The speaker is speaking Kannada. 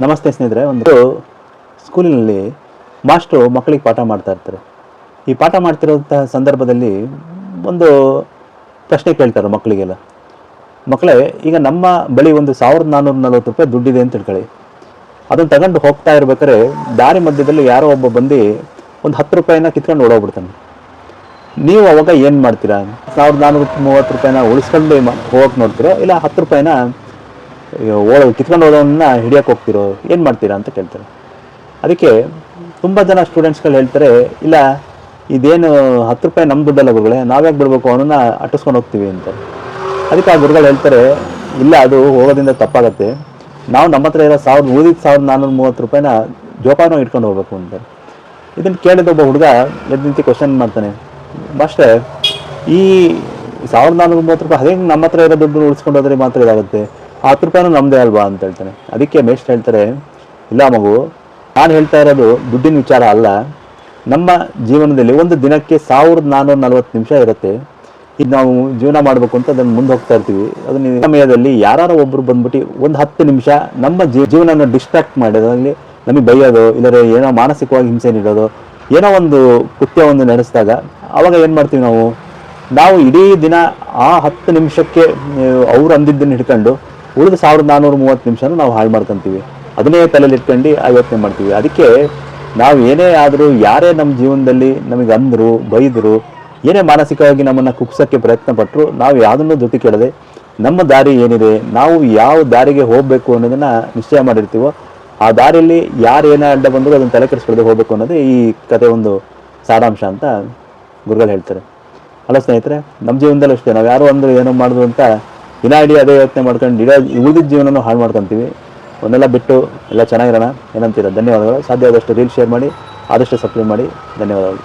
ನಮಸ್ತೆ ಸ್ನೇಹಿತರೆ. ಒಂದು ಸ್ಕೂಲಿನಲ್ಲಿ ಮಾಸ್ಟ್ರು ಮಕ್ಕಳಿಗೆ ಪಾಠ ಮಾಡ್ತಾ ಇರ್ತಾರೆ. ಈ ಪಾಠ ಮಾಡ್ತಿರೋಂಥ ಸಂದರ್ಭದಲ್ಲಿ ಒಂದು ಪ್ರಶ್ನೆ ಕೇಳ್ತಾರೆ ಮಕ್ಕಳಿಗೆಲ್ಲ. ಮಕ್ಕಳೇ, ಈಗ ನಮ್ಮ ಬಳಿ ಒಂದು ₹1440 ದುಡ್ಡಿದೆ ಅಂತ ತಿಳ್ಕೊಳ್ಳಿ. ಅದನ್ನು ತಗೊಂಡು ಹೋಗ್ತಾ ಇರ್ಬೇಕಾದ್ರೆ ದಾರಿ ಮಧ್ಯದಲ್ಲಿ ಯಾರೋ ಒಬ್ಬ ಬಂದು ಒಂದು ₹10 ಕಿತ್ಕೊಂಡು ಓಡೋಗ್ಬಿಡ್ತಾನೆ. ನೀವು ಅವಾಗ ಏನು ಮಾಡ್ತೀರಾ? ₹1430 ಉಳಿಸ್ಕೊಂಡು ಹೋಗಕ್ಕೆ ನೋಡ್ತೀರೋ, ಇಲ್ಲ ₹10 ಕಿತ್ಕೊಂಡು ಹೋದವನ್ನ ಹಿಡಿಯೋಕೆ ಹೋಗ್ತಿರೋ, ಏನು ಮಾಡ್ತೀರಾ ಅಂತ ಕೇಳ್ತಾರೆ. ಅದಕ್ಕೆ ತುಂಬ ಜನ ಸ್ಟೂಡೆಂಟ್ಸ್ಗಳು ಹೇಳ್ತಾರೆ, ಇಲ್ಲ ಇದೇನು ₹10 ನಮ್ಮ ದುಡ್ಡಲ್ಲ ಗುರುಗಳೇ, ನಾವ್ಯಾಕೆ ಬಿಡಬೇಕು, ಅವನನ್ನು ಅಟ್ಟಿಸ್ಕೊಂಡು ಹೋಗ್ತೀವಿ ಅಂತ. ಅದಕ್ಕೆ ಆ ಗುರುಗಳು ಹೇಳ್ತಾರೆ, ಇಲ್ಲ ಅದು ಹೋಗೋದ್ರಿಂದ ತಪ್ಪಾಗತ್ತೆ, ನಾವು ನಮ್ಮ ಹತ್ರ ಇರೋ ಉಳಿದಿದ್ದ ₹1430 ಜೋಪಾನ ಇಟ್ಕೊಂಡು ಹೋಗ್ಬೇಕು ಅಂತ. ಇದನ್ನು ಕೇಳಿದ ಒಬ್ಬ ಹುಡುಗ ಎದ್ದು ನಿಂತು ಕ್ವಶನ್ ಮಾಡ್ತಾನೆ, ಮಾಸ್ಟ್ರೆ ಈ ₹1430 ಅದೇ ನಮ್ಮ ಹತ್ರ ಇರೋ ದುಡ್ಡು ಉಳಿಸ್ಕೊಂಡು ಹೋದ್ರೆ ಮಾತ್ರ ಇದಾಗುತ್ತೆ, ಆ ₹10 ನಮ್ಮದೇ ಅಲ್ವಾ ಅಂತ ಹೇಳ್ತಾನೆ. ಅದಕ್ಕೆ ಮೇಷ್ಟ್ರು ಹೇಳ್ತಾರೆ, ಇಲ್ಲ ಮಗು, ನಾನು ಹೇಳ್ತಾ ಇರೋದು ದುಡ್ಡಿನ ವಿಚಾರ ಅಲ್ಲ. ನಮ್ಮ ಜೀವನದಲ್ಲಿ ಒಂದು ದಿನಕ್ಕೆ 1440 ನಿಮಿಷ ಇರುತ್ತೆ. ಈಗ ನಾವು ಜೀವನ ಮಾಡಬೇಕು ಅಂತ ಅದನ್ನು ಮುಂದೆ ಹೋಗ್ತಾ ಇರ್ತೀವಿ. ಅದನ್ನ ಸಮಯದಲ್ಲಿ ಯಾರು ಒಬ್ಬರು ಬಂದ್ಬಿಟ್ಟು ಒಂದು 10 ನಿಮಿಷ ನಮ್ಮ ಜೀವನನ ಡಿಸ್ಟ್ರಾಕ್ಟ್ ಮಾಡೋದ್ರಲ್ಲಿ ನಮಗೆ ಬೈಯೋದು, ಇಲ್ಲರೆ ಏನೋ ಮಾನಸಿಕವಾಗಿ ಹಿಂಸೆ ನೀಡೋದು, ಏನೋ ಒಂದು ಕೃತ್ಯವನ್ನು ನಡೆಸಿದಾಗ ಅವಾಗ ಏನು ಮಾಡ್ತೀವಿ ನಾವು ಇಡೀ ದಿನ ಆ 10 ನಿಮಿಷಕ್ಕೆ ಅವ್ರು ಅಂದಿದ್ದನ್ನು ಹಿಡ್ಕೊಂಡು ಉಳಿದ 1430 ನಿಮಿಷನೂ ನಾವು ಹಾಳು ಮಾಡ್ಕೊತೀವಿ. ಅದನ್ನೇ ತಲೆಯಲ್ಲಿ ಇಟ್ಕೊಂಡು ಯೋಚನೆ ಮಾಡ್ತೀವಿ. ಅದಕ್ಕೆ ನಾವು ಏನೇ ಆದರೂ, ಯಾರೇ ನಮ್ಮ ಜೀವನದಲ್ಲಿ ನಮಗೆ ಅಂದರು, ಬೈದರು, ಏನೇ ಮಾನಸಿಕವಾಗಿ ನಮ್ಮನ್ನು ಕುಗ್ಸೋಕ್ಕೆ ಪ್ರಯತ್ನ ಪಟ್ಟರು, ನಾವು ಯಾವುದನ್ನು ಜೊತೆ ಕೇಳದೆ ನಮ್ಮ ದಾರಿ ಏನಿದೆ, ನಾವು ಯಾವ ದಾರಿಗೆ ಹೋಗಬೇಕು ಅನ್ನೋದನ್ನು ನಿಶ್ಚಯ ಮಾಡಿರ್ತೀವೋ, ಆ ದಾರಿಯಲ್ಲಿ ಯಾರು ಏನೇ ಅಡ್ಡ ಬಂದರೂ ಅದನ್ನು ತಲೆ ಕೆಡಿಸ್ಕೊಳ್ಳದೆ ಹೋಗಬೇಕು ಅನ್ನೋದೇ ಈ ಕತೆ ಒಂದು ಸಾರಾಂಶ ಅಂತ ಗುರುಗಳು ಹೇಳ್ತಾರೆ. ಅಲ್ಲ ಸ್ನೇಹಿತರೆ, ನಮ್ಮ ಜೀವನದಲ್ಲೂ ಅಷ್ಟೇ, ನಾವು ಯಾರೋ ಅಂದರು ಏನೋ ಮಾಡಿದ್ರು ಅಂತ ದಿನ ಇಡೀ ಅದೇ ಯೋಚನೆ ಮಾಡ್ಕೊಂಡು ಉಳಿದಿದ್ದ ಜೀವನನೂ ಹಾಳು ಮಾಡ್ಕೊತೀವಿ. ಅವನ್ನೆಲ್ಲ ಬಿಟ್ಟು ಎಲ್ಲ ಚೆನ್ನಾಗಿರೋಣ. ಏನಂತೀರ? ಧನ್ಯವಾದಗಳು. ಸಾಧ್ಯವಾದಷ್ಟು ರೀಲ್ ಶೇರ್ ಮಾಡಿ, ಆದಷ್ಟು ಸಬ್ಸ್ಕ್ರೈಬ್ ಮಾಡಿ. ಧನ್ಯವಾದಗಳು.